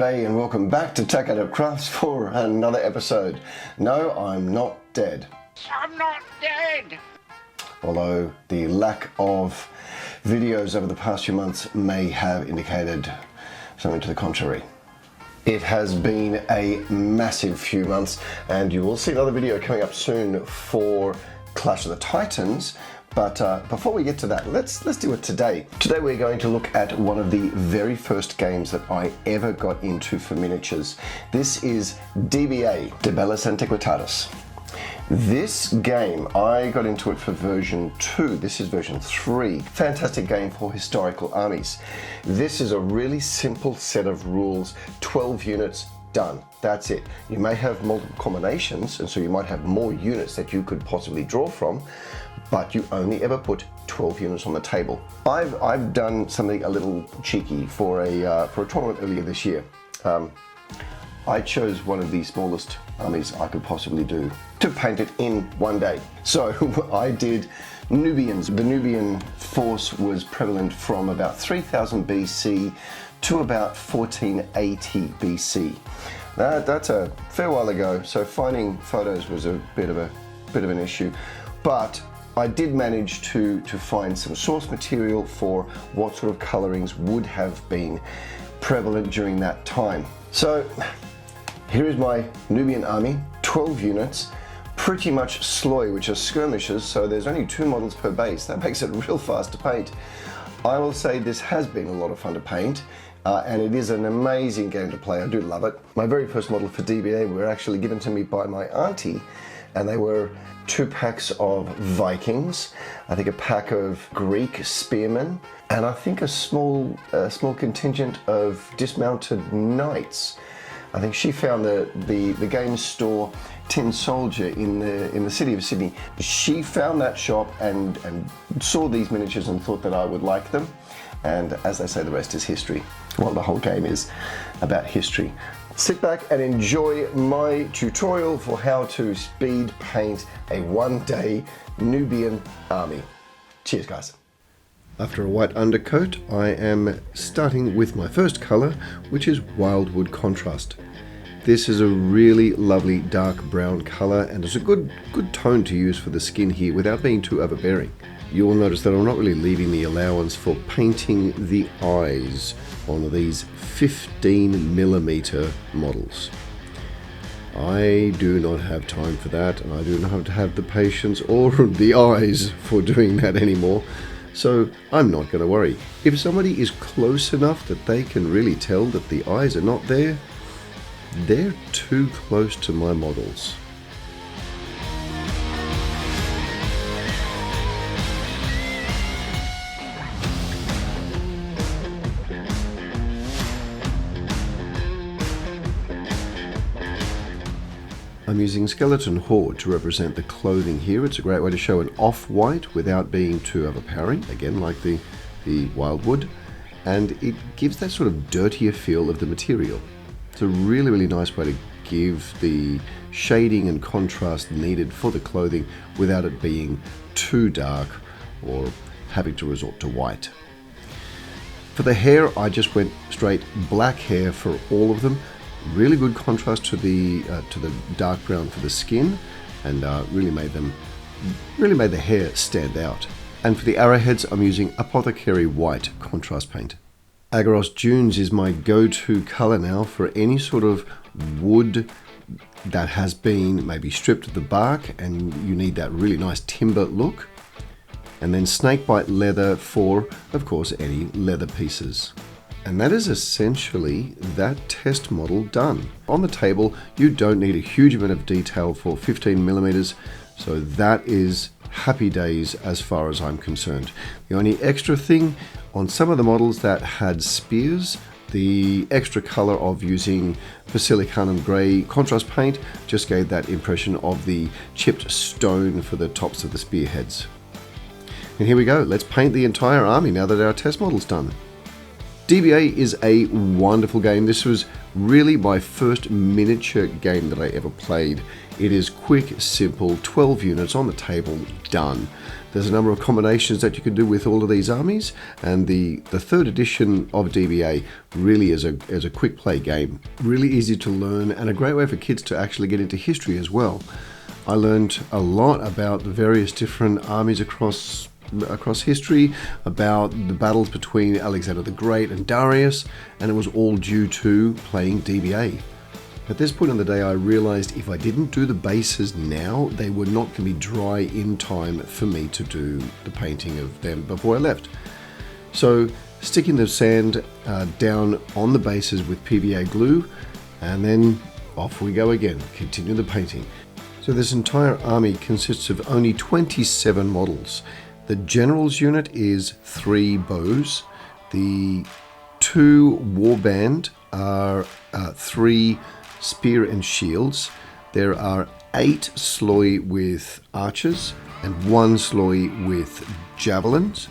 G'day and welcome back to Tack Out Crafts for another episode. No, I'm not dead. I'm not dead! Although the lack of videos over the past few months may have indicated something to the contrary. It has been a massive few months and you will see another video coming up soon for Clash of the Titans. But before we get to that, let's do it today. Today we're going to look at one of the very first games that I ever got into for miniatures. This is DBA, Bellis Antiquitatis. This game, I got into it for version 2. This is version 3. Fantastic game for historical armies. This is a really simple set of rules, 12 units, done. That's it. You may have multiple combinations, and so you might have more units that you could possibly draw from, but you only ever put 12 units on the table. I've done something a little cheeky for a tournament earlier this year. I chose one of the smallest armies I could possibly do to paint it in one day. So I did Nubians. The Nubian force was prevalent from about 3000 BC to about 1480 BC. That's a fair while ago, so finding photos was a bit of an issue, but I did manage to find some source material for what sort of colorings would have been prevalent during that time. So here is my Nubian army, 12 units, pretty much sloy, which are skirmishers, so there's only 2 models per base. That makes it real fast to paint. I will say this has been a lot of fun to paint, and it is an amazing game to play. I do love it. My very first model for DBA were actually given to me by my auntie, and they were 2 packs of Vikings, I think a pack of Greek spearmen, and I think a small contingent of dismounted knights. I think she found the game store Tin Soldier in the city of Sydney. She found that shop and saw these miniatures and thought that I would like them. And as they say, the rest is history. Well, the whole game is about history. Sit back and enjoy my tutorial for how to speed paint a one-day Nubian army. Cheers, guys. After a white undercoat, I am starting with my first color, which is Wyldwood Contrast. This is a really lovely dark brown color, and it's a good tone to use for the skin here without being too overbearing. You will notice that I'm not really leaving the allowance for painting the eyes on these 15mm models. I do not have time for that, and I do not have the patience or the eyes for doing that anymore. So I'm not going to worry. If somebody is close enough that they can really tell that the eyes are not there, they're too close to my models. I'm using Skeleton Horde to represent the clothing here. It's a great way to show an off-white without being too overpowering, again like the Wyldwood, and it gives that sort of dirtier feel of the material. It's a really nice way to give the shading and contrast needed for the clothing without it being too dark or having to resort to white. For the hair, I just went straight black hair for all of them. Really good contrast to the dark brown for the skin, and really made the hair stand out. And for the arrowheads, I'm using Apothecary white contrast paint. Aggaros Dunes is my go-to color now for any sort of wood that has been maybe stripped of the bark and you need that really nice timber look. And then Snakebite leather for, of course, any leather pieces. And that is essentially that test model done. On the table, you don't need a huge amount of detail for 15mm, so that is happy days as far as I'm concerned. The only extra thing, on some of the models that had spears, the extra color of using Basilicanum grey contrast paint just gave that impression of the chipped stone for the tops of the spearheads. And here we go, let's paint the entire army now that our test model's done. DBA is a wonderful game. This was really my first miniature game that I ever played. It is quick, simple, 12 units on the table, done. There's a number of combinations that you can do with all of these armies, and the third edition of DBA really is a quick play game. Really easy to learn and a great way for kids to actually get into history as well. I learned a lot about the various different armies across history, about the battles between Alexander the Great and Darius, and it was all due to playing DBA. At this point in the day, I realized if I didn't do the bases now, they were not going to be dry in time for me to do the painting of them before I left. So sticking the sand down on the bases with PVA glue, and then off we go again, continue the painting. So this entire army consists of only 27 models. The general's unit is 3 bows. The 2 warband are 3 spear and shields. There are 8 sloy with archers and 1 sloy with javelins.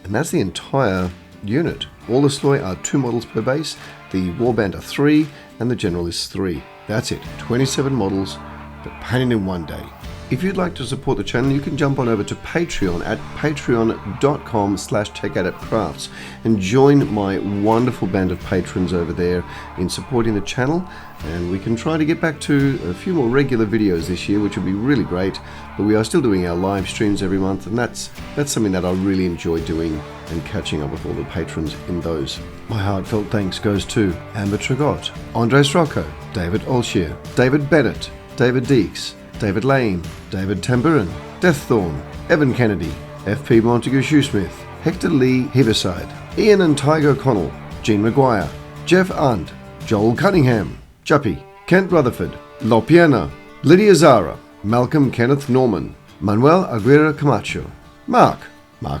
And that's the entire unit. All the sloy are 2 models per base. The warband are 3 and the general is 3. That's it, 27 models, but painted in one day. If you'd like to support the channel, you can jump on over to Patreon at patreon.com/TechAdeptCrafts and join my wonderful band of patrons over there in supporting the channel. And we can try to get back to a few more regular videos this year, which would be really great. But we are still doing our live streams every month, and that's something that I really enjoy doing and catching up with all the patrons in those. My heartfelt thanks goes to Amber Tragot, Andres Rocco, David Olshier, David Bennett, David Deeks, David Lane, David Tamburin, Deaththorn, Evan Kennedy, FP Montague Shoesmith, Hector Lee Heaverside, Ian and Tiger O'Connell, Gene Maguire, Jeff Arndt, Joel Cunningham, Juppy, Kent Rutherford, Lopiana, Lydia Zara, Malcolm Kenneth Norman, Manuel Aguirre Camacho, Mark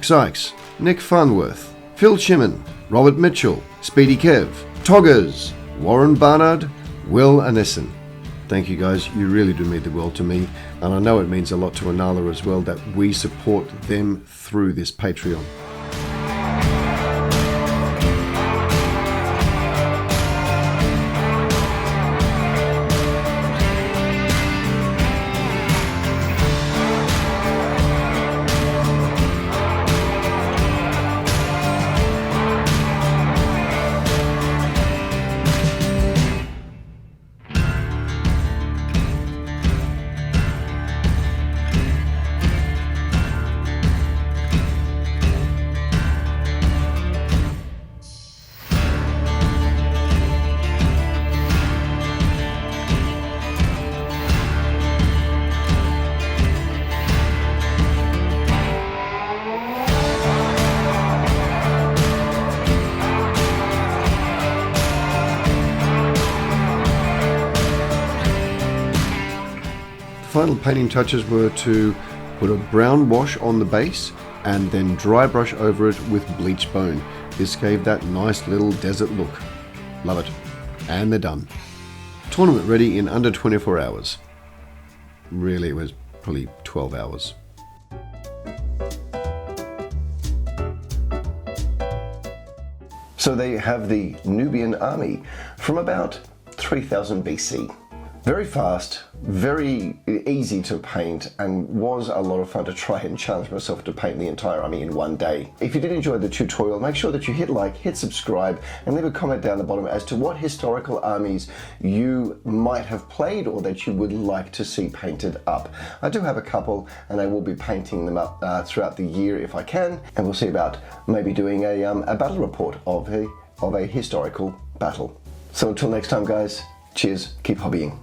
Sykes, Nick Farnworth, Phil Shimon, Robert Mitchell, Speedy Kev, Toggers, Warren Barnard, Will Anessen. Thank you guys, you really do mean the world to me, and I know it means a lot to Anala as well that we support them through this Patreon. Final painting touches were to put a brown wash on the base and then dry brush over it with bleached bone. This gave that nice little desert look. Love it. And they're done. Tournament ready in under 24 hours. Really, it was probably 12 hours. So they have the Nubian Army from about 3000 BC. Very fast, very easy to paint, and was a lot of fun to try and challenge myself to paint the entire army in one day. If you did enjoy the tutorial, make sure that you hit like, hit subscribe, and leave a comment down the bottom as to what historical armies you might have played or that you would like to see painted up. I do have a couple, and I will be painting them up throughout the year if I can, and we'll see about maybe doing a battle report of a historical battle. So until next time guys, cheers, keep hobbying.